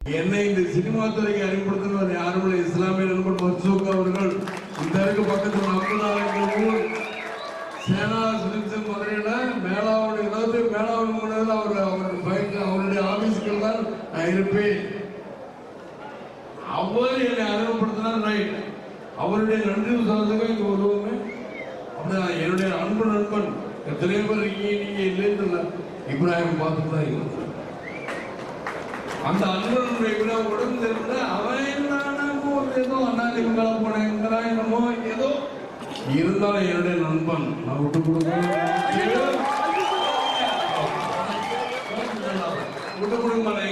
என்னை இந்த சினிமா துறைக்கு அறிமுகப்படுத்தினவர் யாரும் இல்லை, இஸ்லாமிய நண்பர் மன்சூக் அவர்கள். இந்த இருக்கு பக்கத்தில் 50 ஊர் சேனா சிலிப்சன் மதுரையில மேலாவுடைய மேலாவுடைய அவருடைய ஆபீஸ்கள் தான் நான் இருப்பேன். அவர் என்னை அறிமுகப்படுத்தினார். ரைட், அவருடைய நன்றி சொல்றதுக்கு இங்க வருவோமே. அப்படிதான் என்னுடைய அன்பு நண்பன் எத்தனையோ பேர் இருக்கீங்க, நீங்க இல்லைன்னு இப்ராஹிம் பார்த்துட்டு தான் இருக்கு. அந்த அன்பனுடைய இப்ராஹிம் உடம்பு தெரிஞ்ச அவன் ஏதோ அண்ணா போனேங்கிறா என்னமோ ஏதோ இருந்தாலும் என்னுடைய நண்பன் நான் விட்டு கொடுக்க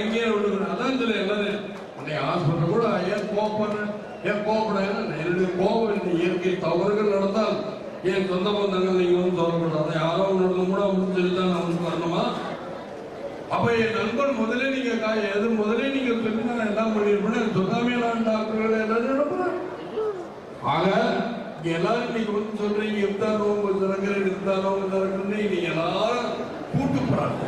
எங்கேயே விட்டுக்கிறேன். அதான் சொல்ல எல்லாரும் உன்னை ஹாஸ்பிட்டல் கூட ஏன் கோபப்படுறேன், ஏன் கோபப்படாது. என்னுடைய கோபம் இயற்கை தவறுகள் நடந்தால் என் சொந்த பந்தங்கள் நீங்க வந்து சொல்லக்கூடாது. யாரோ நடந்து கூட அப்படின்னு சொல்லிதான் நான் வந்து வரணுமா? அப்ப என் நண்பன் முதலே நீங்க எது முதலே நீங்க சொல்லி நான் எல்லாம் பண்ணிருப்பேன். சொல்லாமே நான் டாக்டர்கள் எல்லாரும் நடப்பேன். ஆக எல்லாரும் நீங்க வந்து சொல்றீங்க இருந்தா நோம்பு திறக்கிறேன், இருந்தா நோம்பு திறக்கிறேன்னு நீங்க எல்லாரும் கூட்டு போறாங்க.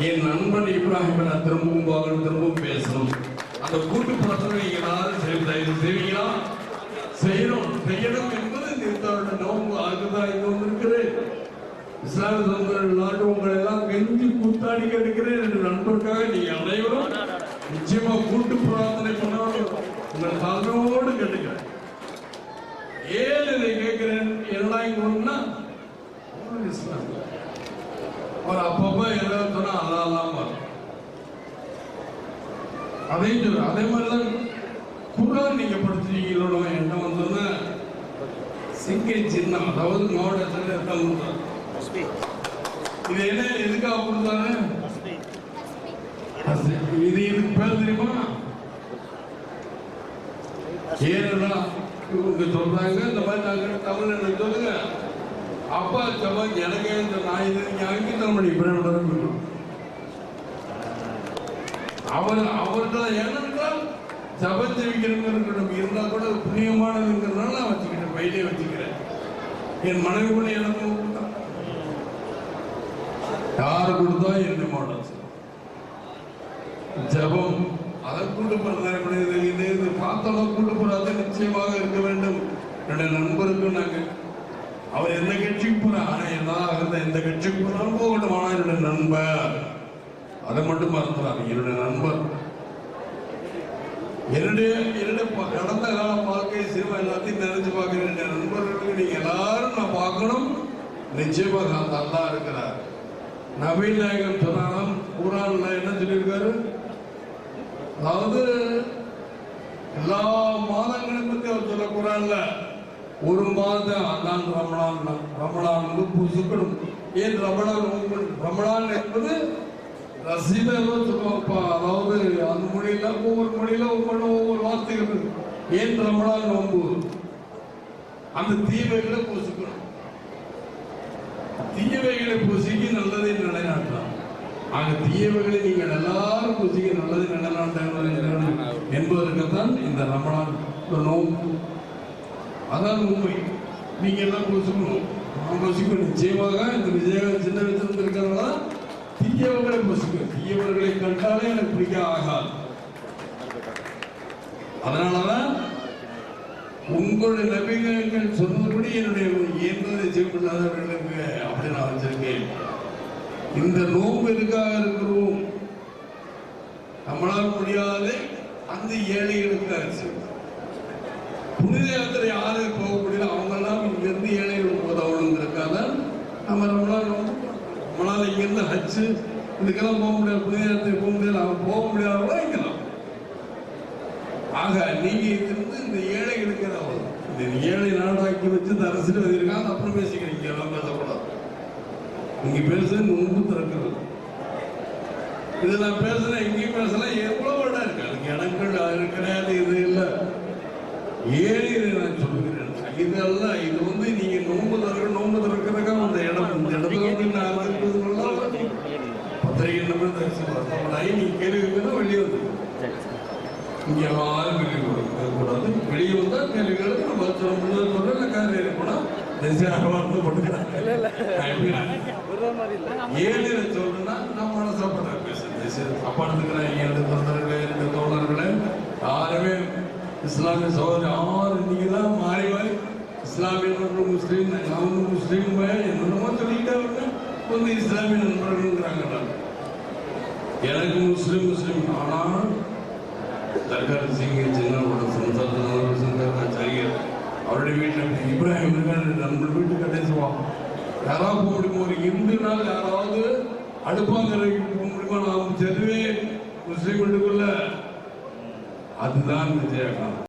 என் நண்பன் இப்ராஹிம் நான் திரும்பவும் பேசணும். அந்த கூட்டு பிரார்த்தனை நீங்க எல்லாரும் செய்வீங்களா? செய்யணும் என்பது இந்த நோம்பு. அதுதான் இங்க வந்திருக்கிறேன். இஸ்லாமிய சமுதாய நாட்டு உங்களை எல்லாம் கெஞ்சி கூத்தாடி கேட்கிறேன். என்ற நண்பருக்காக நீங்க அனைவரும் நிச்சயமா கூட்டு பிரார்த்தனை பண்ணணும். உங்கள் தாழ்மையோடு கேட்டுக்கிறேன். ஏன் இதை கேட்கிறேன்? என்னடா இங்க ஒண்ணா இஸ்லாம் ஒரு அப்பப்ப ஏதாவது சொன்னா அல்லாம அதையும் சொல்ற. அதே மாதிரிதான் குர்ஆன் நீங்க படிச்சிருக்கீங்களோட என்ன வந்தோன்னா சிங்கை சின்னம், அதாவது மாவட்டத்தில் இது என்ன எதுக்காக கொடுத்தாங்க? இது எனக்கு பேர் தெரியுமா? ஏன்னா இவங்க சொல்றாங்க இந்த மாதிரி நாங்க தமிழ் எனக்கு சொல்லுங்க. அப்பா சபம் எனக்கு இந்த நான் இது அங்கீகாரம் பண்ணி அவர்கள் ஏனென்றால் ஜபத்தை வைக்கிறவங்க இருந்தா கூட புண்ணியமானதுங்கிறதுனால நான் வச்சுக்கிட்டேன், பையிலே வச்சுக்கிறேன். என் மனைவி கூட எனக்கு யாரு கொடுத்தா என்ன மாடல் ஜபம் அதை கூட்டு போறது பார்த்தோம். கூட்டு போறது நிச்சயமாக இருக்க வேண்டும். என்னுடைய நண்பருக்கு நாங்க அவர் எந்த கட்சிக்கு போற ஆனா என்ன எந்த கட்சிக்கு போனாலும் போகட்டும். ஆனா என்னுடைய நண்பர் அதை மட்டும் மறந்துறாரு. என்னுடைய நண்பர் என்னுடைய கடந்த கால வாழ்க்கை சினிமா எல்லாத்தையும் நினைச்சு பார்க்கிறேன். என்னுடைய நண்பர்களுக்கு நீங்க எல்லாரும் நான் பார்க்கணும். நிச்சயமாக அந்த அல்லாஹ் இருக்கிறார். நபீல் நாயகம் சொன்னாலும் குர்ஆன்ல என்ன சொல்லியிருக்காரு? அதாவது எல்லா மாதங்களையும் பத்தி அவர் சொல்ல குர்ஆன்ல ஒரு மாதம் அதான் ரமலான் வந்து புசுக்கணும். ஏன் ரமலான் என்பது ரசீதெல்லாம் சொல்லுவாப்பா. அதாவது அந்த மொழியில ஒவ்வொரு வார்த்தைகள் இருக்கு. ஏன் ரமலான் நோம்பு? அந்த தீமைகளை புசுக்கணும். தீயவைகளை புசிக்கி நல்லதை நிலைநாட்டலாம். ஆக தீயவைகளை நீங்கள் எல்லாரும் புசிக்க நல்லதை நிலைநாட்ட என்பதற்குத்தான் இந்த ரமலான் நோம்பு. அதான் உண்மை. நீங்க எல்லாம் புசிக்கணும். நிச்சயமாக இந்த விஜய சின்ன வயசுல இருக்கிறவங்களா தீயவர்களை புசிக்கும். தீயவர்களை கண்டாலே எனக்கு பிடிக்க ஆகாது. அதனாலதான் உங்களுடைய நபிகள் சொன்னபடி என்னுடைய இயன்றதை செய்யப்படாதவர்களுக்கு அப்படி நான் வச்சிருக்கேன். இந்த நோம்பு எதுக்காக இருக்கிறோம்? நம்மளால் முடியாத அந்த ஏழைகளுக்கு புனித யாத்திரை யாரு போக முடியல அவங்கெல்லாம் இங்கிருந்து ஏழைகள் போதவனுங்கிறதுக்காக நம்ம நம்மளால இங்கிருந்து ஹஜ்ஜு இதுக்கெல்லாம் போக முடியாது. புனித யாத்திரை போக முடியாது. அவங்க போக முடியாதவங்களா இங்கெல்லாம். ஆக நீங்க இங்கிருந்து இந்த ஏழைகளுக்கு இந்த ஏழை நாடாக்கி வச்சு இந்த அரசியல் இருக்காங்க. அப்புறம் பேசிக்கிறீங்க, எல்லாம் பேசக்கூடாது. இங்க பேசுறது நோன்பு திறக்கிறது. இது நான் பேசுறேன், இங்கேயும் பேசலாம். எவ்வளவு இடம் இருக்கு, அதுக்கு இடங்கள் கிடையாது. இது இல்லை ஏழை நான் சொல்லுகிறேன். இதெல்லாம் இது வந்து நீங்க நோன்பு திறக்கிறதுக்காக அந்த இடம் இந்த இடத்துல வந்து நான் பத்திரிகை நீ கேள்வி வெளியே வந்து இங்க யாரும் கேள்வி கொடுக்கக்கூடாது. வெளியே வந்தா கேள்விகளுக்கு நம்ம சொல்ல காரியம் போனா ஏழு சொல்றேன்னா நான் மனசாப்பட்ட பேசுறேன். தப்பா எடுத்துக்கிறேன் என்னுடைய தொண்டர்களே, என்னுடைய தோழர்களே, யாருமே இஸ்லாமிய சகோதரி யாரும் இன்னைக்கு தான் மாறி இஸ்லாமிய நண்பர்கள் முஸ்லீம், நான் முஸ்லீம் என்னென்னமோ சொல்லிக்கிட்டே இருக்கேன். வந்து இஸ்லாமிய நண்பர்கள்ங்கிறாங்க. எனக்கு முஸ்லீம் ஆனால் தர்கார் சிங் சின்ன அவருடைய வீட்டில் இப்ராஹிம் நம்ம வீட்டுக்கு கட்டேசுவான். யாராவது போக முடியுமா? ஒரு இந்து நாள் யாராவது அடுப்பாங்கரைக்கு போக முடியுமா? நாம் செதுவே முஸ்லீம் வீட்டுக்குள்ள அதுதான் விஜயகாந்த்.